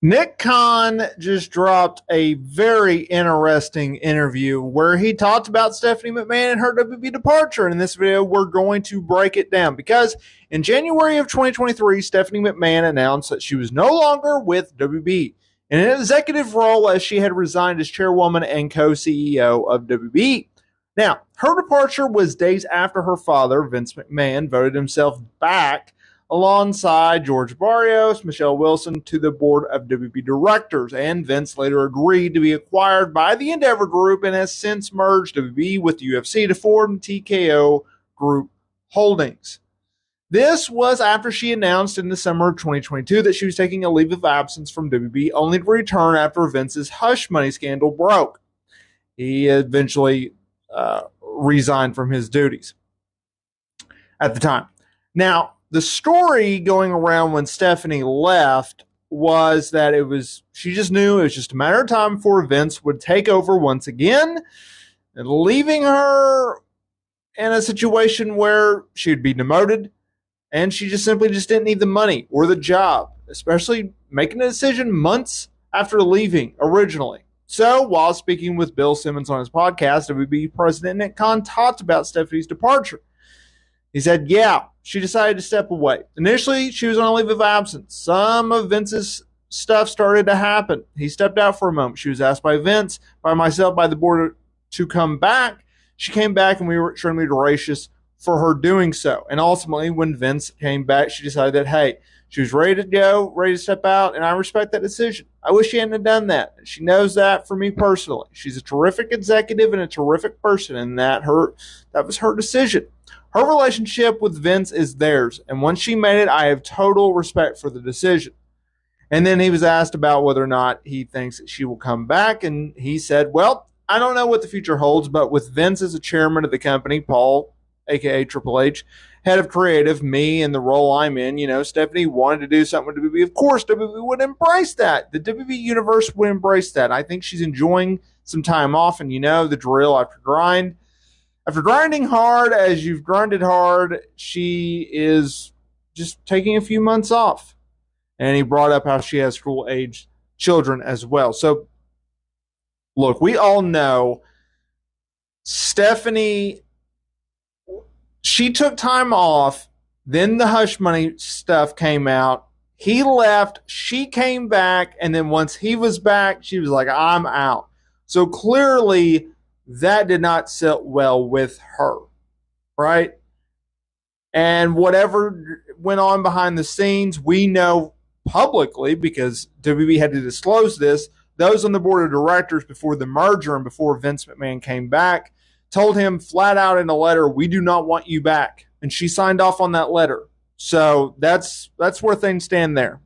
Nick Khan just dropped a very interesting interview where he talked about Stephanie McMahon and her WWE departure. And in this video, we're going to break it down because in January of 2023, Stephanie McMahon announced that she was no longer with WWE in an executive role as she had resigned as chairwoman and co-CEO of WWE. Now, her departure was days after her father, Vince McMahon, voted himself back alongside George Barrios, Michelle Wilson, to the board of WWE directors. And Vince later agreed to be acquired by the Endeavor Group and has since merged WWE with the UFC to form TKO Group Holdings. This was after she announced in the summer of 2022 that she was taking a leave of absence from WWE, only to return after Vince's hush money scandal broke. He eventually resigned from his duties at the time. Now, the story going around when Stephanie left was that she just knew it was just a matter of time before Vince would take over once again, and leaving her in a situation where she'd be demoted, and she just simply didn't need the money or the job, especially making a decision months after leaving originally. So while speaking with Bill Simmons on his podcast, WWE President Nick Khan talked about Stephanie's departure. He said, yeah, she decided to step away. Initially, she was on a leave of absence. Some of Vince's stuff started to happen. He stepped out for a moment. She was asked by Vince, by myself, by the board to come back. She came back, and we were extremely gracious for her doing so. And ultimately, when Vince came back, she decided that, hey, she was ready to go, ready to step out, and I respect that decision. I wish she hadn't done that. She knows that for me personally. She's a terrific executive and a terrific person, and that was her decision. Her relationship with Vince is theirs, and once she made it, I have total respect for the decision. And then he was asked about whether or not he thinks that she will come back, and he said, well, I don't know what the future holds, but with Vince as a chairman of the company, Paul, a.k.a. Triple H, head of creative, me, and the role I'm in, Stephanie wanted to do something with WWE. Of course, WWE would embrace that. The WWE universe would embrace that. I think she's enjoying some time off, and the drill after grind. After grinding hard, as you've grinded hard, she is just taking a few months off. And he brought up how she has school-aged children as well. So, look, we all know Stephanie, she took time off. Then the hush money stuff came out. He left. She came back. And then once he was back, she was like, I'm out. So clearly, that did not sit well with her, right? And whatever went on behind the scenes, we know publicly, because WWE had to disclose this, those on the board of directors before the merger and before Vince McMahon came back told him flat out in a letter, we do not want you back. And she signed off on that letter. So that's where things stand there.